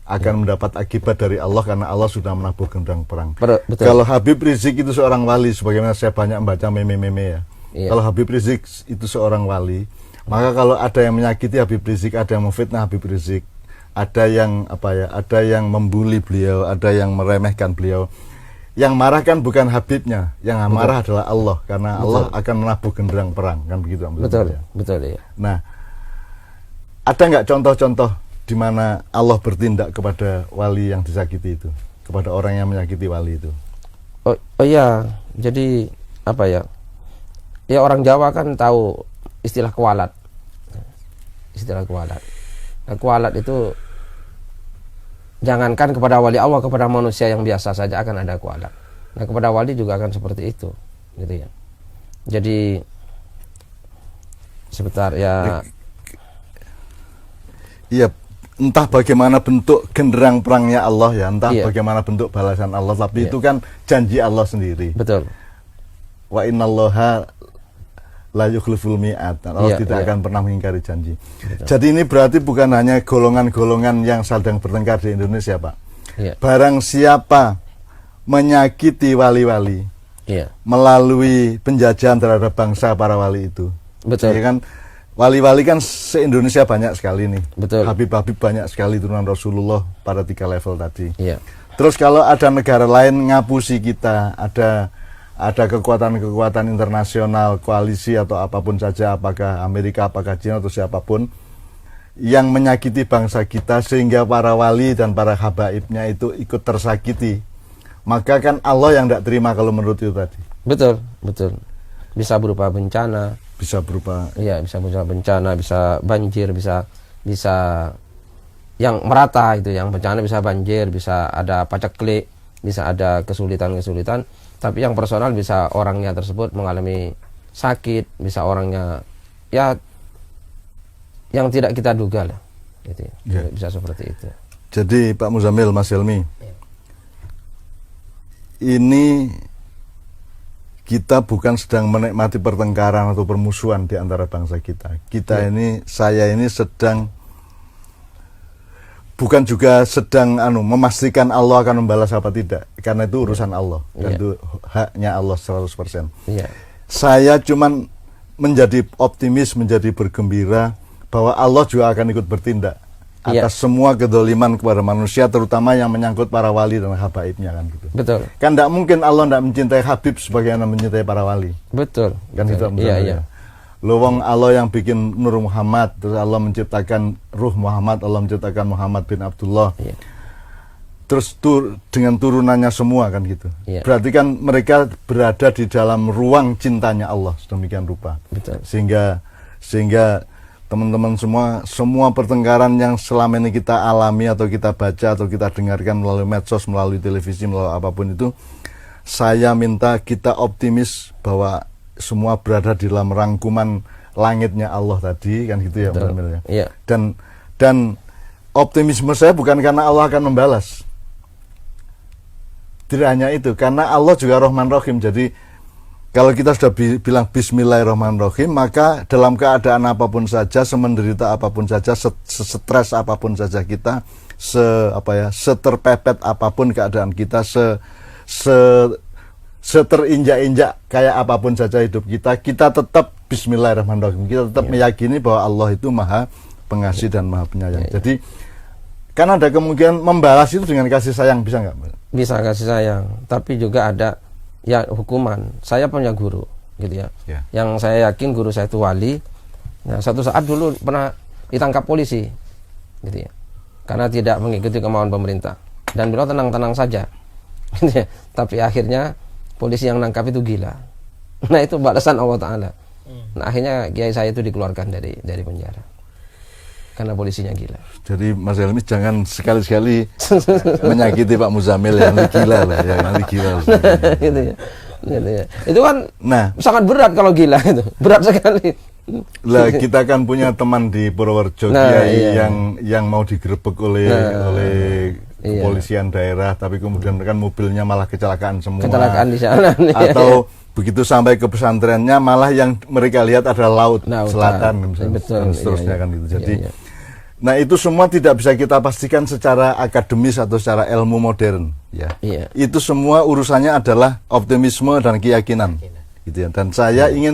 akan mendapat akibat dari Allah karena Allah sudah menabuh gendang perang. Betul. Kalau Habib Rizik itu seorang wali, sebagaimana saya banyak membaca meme-meme ya. Kalau Habib Rizik itu seorang wali, maka kalau ada yang menyakiti Habib Rizik, ada yang memfitnah Habib Rizik, ada yang ada yang membuli beliau, ada yang meremehkan beliau. Yang marah kan bukan Habibnya, yang marah adalah Allah karena Allah akan menabuh genderang perang, kan begitu. Betul ya. Nah, ada nggak contoh-contoh di mana Allah bertindak kepada wali yang disakiti itu, kepada orang yang menyakiti wali itu? Oh iya, jadi apa ya? Ya orang Jawa kan tahu istilah kualat. Nah, kualat itu jangankan kepada wali Allah, kepada manusia yang biasa saja akan ada kualat. Nah, kepada wali juga akan seperti itu, gitu ya. Jadi sebentar ya. Iya, entah bagaimana bentuk genderang perangnya Allah ya, entah bagaimana bentuk balasan Allah, tapi itu kan janji Allah sendiri. Betul. Wa innallaha la yukhliful mi'ad. Allah tidak akan pernah mengingkari janji. Betul. Jadi ini berarti bukan hanya golongan-golongan yang sedang bertengkar di Indonesia, Pak. Barang siapa menyakiti wali-wali melalui penjajahan terhadap bangsa para wali itu. Betul. Ya kan, wali-wali kan se-Indonesia banyak sekali nih. Betul. Habib-habib banyak sekali turunan Rasulullah pada 3 level tadi. Terus kalau ada negara lain ngapusi kita, ada kekuatan-kekuatan internasional, koalisi atau apapun saja, apakah Amerika, apakah China atau siapapun yang menyakiti bangsa kita sehingga para wali dan para habaibnya itu ikut tersakiti, maka kan Allah yang tidak terima kalau menurut itu tadi. Betul. Bisa berupa bencana, bisa berupa bisa bencana, bisa banjir, bisa yang merata itu, yang bencana bisa banjir, bisa ada paceklik, bisa ada kesulitan-kesulitan. Tapi yang personal bisa orangnya tersebut mengalami sakit, bisa orangnya ya yang tidak kita duga lah, gitu ya. Bisa seperti itu. Jadi Pak Muzamil, Mas Helmi, ini kita bukan sedang menikmati pertengkaran atau permusuhan di antara bangsa kita. Saya ini sedang bukan juga sedang memastikan Allah akan membalas apa tidak, karena itu urusan Allah dan itu haknya Allah 100%. Saya cuman menjadi optimis, menjadi bergembira bahwa Allah juga akan ikut bertindak atas semua kedoliman kepada manusia, terutama yang menyangkut para wali dan habaibnya, kan gitu. Betul. Kan tidak mungkin Allah tidak mencintai Habib sebagaimana mencintai para wali. Betul. Kan itu. Iya. Lowong Allah yang bikin Nur Muhammad, terus Allah menciptakan Ruh Muhammad, Allah menciptakan Muhammad bin Abdullah. Terus dengan turunannya semua, kan gitu. Berarti kan mereka berada di dalam ruang cintanya Allah sedemikian rupa. Betul. Sehingga teman-teman semua pertengkaran yang selama ini kita alami atau kita baca atau kita dengarkan melalui medsos, melalui televisi, melalui apapun itu, saya minta kita optimis bahwa semua berada di dalam rangkuman langitnya Allah tadi, kan gitu ya, Mbak Mil ya. Dan optimisme saya bukan karena Allah akan membalas. Tidak hanya itu, karena Allah juga Rahman Rahim. Jadi kalau kita sudah bilang Bismillahirrahmanirrahim, maka dalam keadaan apapun saja, semenderita apapun saja, stres apapun saja kita, seterpepet apapun keadaan kita, seterinjak-injak kayak apapun saja hidup kita tetap Bismillahirrahmanirrahim. Kita tetap meyakini bahwa Allah itu Maha Pengasih dan Maha Penyayang. Jadi kan ada kemungkinan membalas itu dengan kasih sayang, bisa nggak? Bisa kasih sayang, tapi juga ada hukuman. Saya punya guru, gitu ya. Yang saya yakin guru saya itu wali. Nah, satu saat dulu pernah ditangkap polisi, gitu ya, karena tidak mengikuti kemauan pemerintah. Dan beliau tenang-tenang saja, gitu ya. Tapi akhirnya polisi yang nangkap itu gila. Nah, itu balasan Allah Ta'ala. Nah, akhirnya kiai saya itu dikeluarkan dari penjara karena polisinya gila. Jadi Mas Helmi jangan sekali-sekali menyakiti Pak Muzamil yang gila lah, yang gila. Gitu ya. Itu kan sangat berat kalau gila itu. Berat sekali. Lah, kita kan punya teman di Purworejo, kiai yang mau digerebek oleh kepolisian daerah, tapi kemudian kan mobilnya malah kecelakaan semua. Kecelakaan di sana. Atau begitu sampai ke pesantrennya malah yang mereka lihat adalah laut selatan, misalnya, dan seterusnya, kan gitu. Jadi, Nah, itu semua tidak bisa kita pastikan secara akademis atau secara ilmu modern, ya. Itu semua urusannya adalah optimisme dan keyakinan. Gitu ya. Dan saya ingin